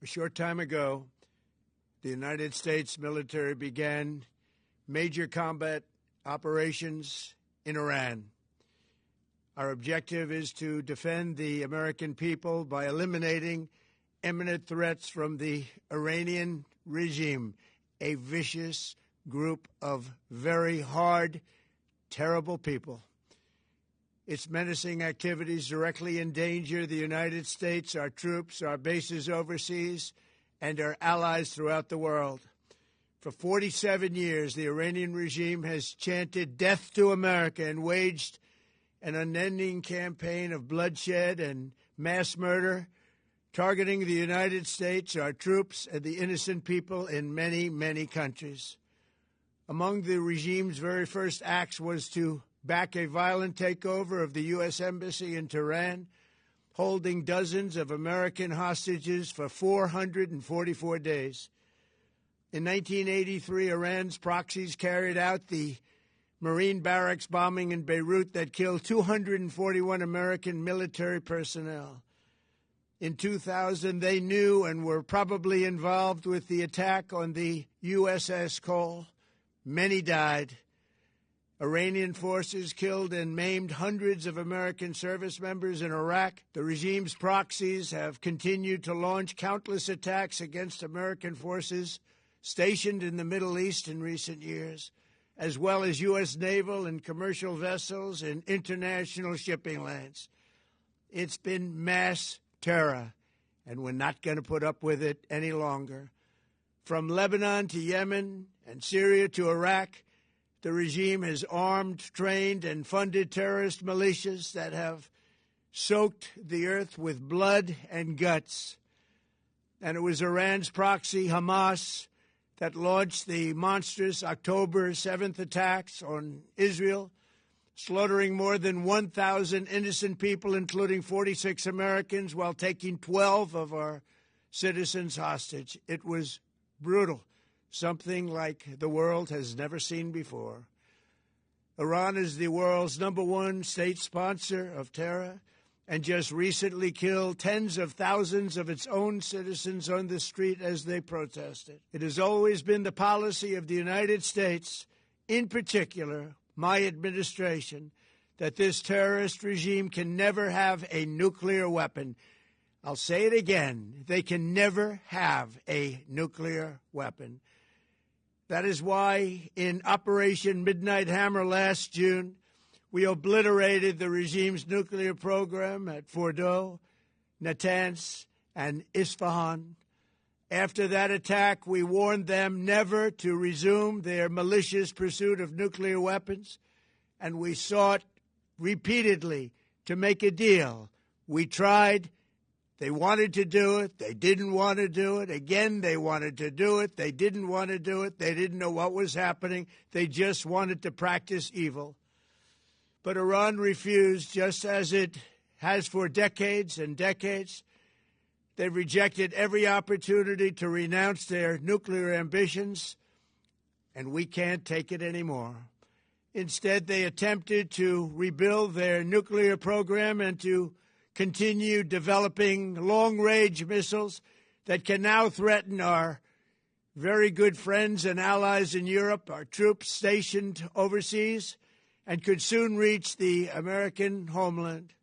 A short time ago, the United States military began major combat operations in Iran. Our objective is to defend the American people by eliminating imminent threats from the Iranian regime, a vicious group of very hard, terrible people. Its menacing activities directly endanger the United States, our troops, our bases overseas, and our allies throughout the world. For 47 years, the Iranian regime has chanted death to America and waged an unending campaign of bloodshed and mass murder, targeting the United States, our troops, and the innocent people in many, many countries. Among the regime's very first acts was to back a violent takeover of the U.S. Embassy in Tehran, holding dozens of American hostages for 444 days. In 1983, Iran's proxies carried out the Marine barracks bombing in Beirut that killed 241 American military personnel. In 2000, they knew and were probably involved with the attack on the USS Cole. Many died. Iranian forces killed and maimed hundreds of American service members in Iraq. The regime's proxies have continued to launch countless attacks against American forces stationed in the Middle East in recent years, as well as U.S. naval and commercial vessels and international shipping lanes. It's been mass terror, and we're not going to put up with it any longer. From Lebanon to Yemen and Syria to Iraq, the regime has armed, trained, and funded terrorist militias that have soaked the earth with blood and guts. And it was Iran's proxy, Hamas, that launched the monstrous October 7th attacks on Israel, slaughtering more than 1,000 innocent people, including 46 Americans, while taking 12 of our citizens hostage. It was brutal, something like the world has never seen before. Iran is the world's #1 state sponsor of terror and just recently killed tens of thousands of its own citizens on the street as they protested. It has always been the policy of the United States, in particular my administration, that this terrorist regime can never have a nuclear weapon. I'll say it again. They can never have a nuclear weapon. That is why in Operation Midnight Hammer last June, we obliterated the regime's nuclear program at Fordow, Natanz, and Isfahan. After that attack, we warned them never to resume their malicious pursuit of nuclear weapons, and we sought repeatedly to make a deal. We tried. They wanted to do it. They didn't want to do it. Again, they wanted to do it. They didn't want to do it. They didn't know what was happening. They just wanted to practice evil. But Iran refused, just as it has for decades and decades. They've rejected every opportunity to renounce their nuclear ambitions, and we can't take it anymore. Instead, they attempted to rebuild their nuclear program and to continue developing long-range missiles that can now threaten our very good friends and allies in Europe, our troops stationed overseas, and could soon reach the American homeland.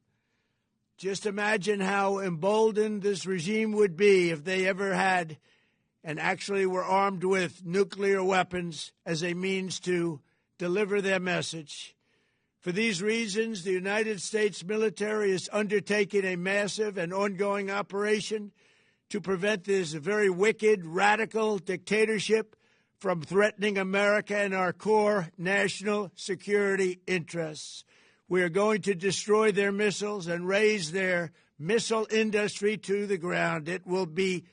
Just imagine how emboldened this regime would be if they ever had and actually were armed with nuclear weapons as a means to deliver their message. For these reasons, the United States military is undertaking a massive and ongoing operation to prevent this very wicked, radical dictatorship from threatening America and our core national security interests. We are going to destroy their missiles and raise their missile industry to the ground. It will be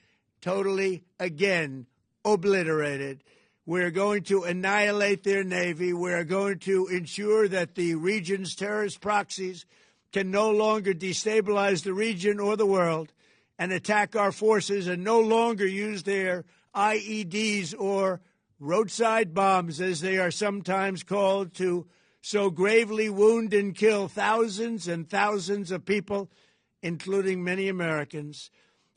totally, again, obliterated. We're going to annihilate their Navy. We're going to ensure that the region's terrorist proxies can no longer destabilize the region or the world and attack our forces and no longer use their IEDs or roadside bombs, as they are sometimes called, to so gravely wound and kill thousands and thousands of people, including many Americans.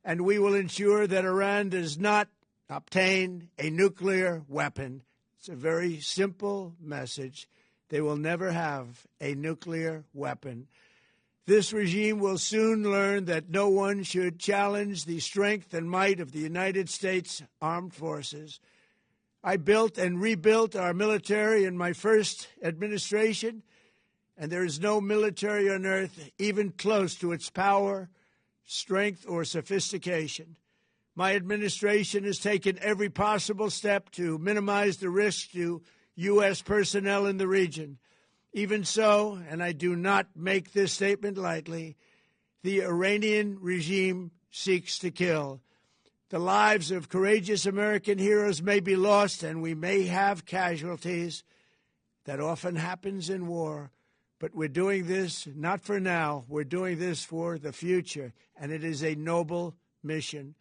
and we will ensure that Iran does not obtain a nuclear weapon. It's a very simple message. They will never have a nuclear weapon. This regime will soon learn that no one should challenge the strength and might of the United States Armed Forces. I built and rebuilt our military in my first administration, and there is no military on earth even close to its power, strength, or sophistication. My administration has taken every possible step to minimize the risk to U.S. personnel in the region. Even so, and I do not make this statement lightly, the Iranian regime seeks to kill. The lives of courageous American heroes may be lost, and we may have casualties. That often happens in war. But we're doing this not for now. We're doing this for the future, and it is a noble mission.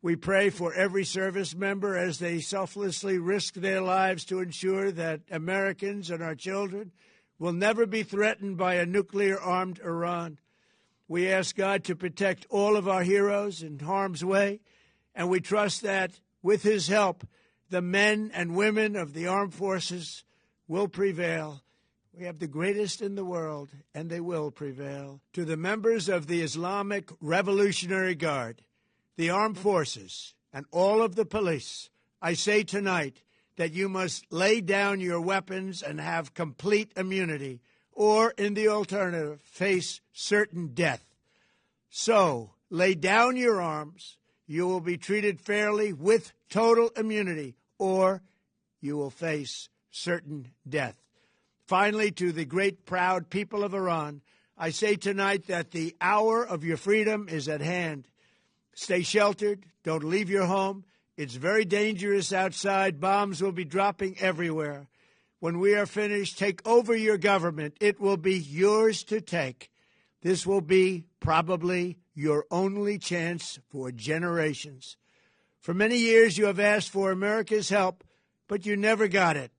We pray for every service member as they selflessly risk their lives to ensure that Americans and our children will never be threatened by a nuclear-armed Iran. We ask God to protect all of our heroes in harm's way, and we trust that, with his help, the men and women of the armed forces will prevail. We have the greatest in the world, and they will prevail. To the members of the Islamic Revolutionary Guard, the armed forces, and all of the police, I say tonight that you must lay down your weapons and have complete immunity, or, in the alternative, face certain death. So, lay down your arms. You will be treated fairly with total immunity, or you will face certain death. Finally, to the great, proud people of Iran, I say tonight that the hour of your freedom is at hand. Stay sheltered. Don't leave your home. It's very dangerous outside. Bombs will be dropping everywhere. When we are finished, take over your government. It will be yours to take. This will be probably your only chance for generations. For many years, you have asked for America's help, but you never got it.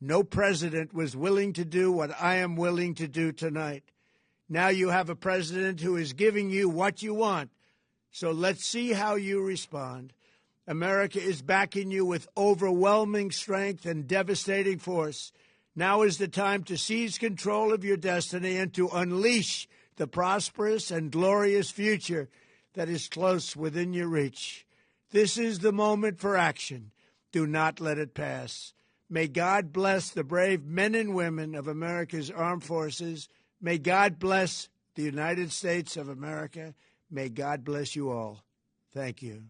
No president was willing to do what I am willing to do tonight. Now you have a president who is giving you what you want. So let's see how you respond. America is backing you with overwhelming strength and devastating force. Now is the time to seize control of your destiny and to unleash the prosperous and glorious future that is close within your reach. This is the moment for action. Do not let it pass. May God bless the brave men and women of America's armed forces. May God bless the United States of America. May God bless you all. Thank you.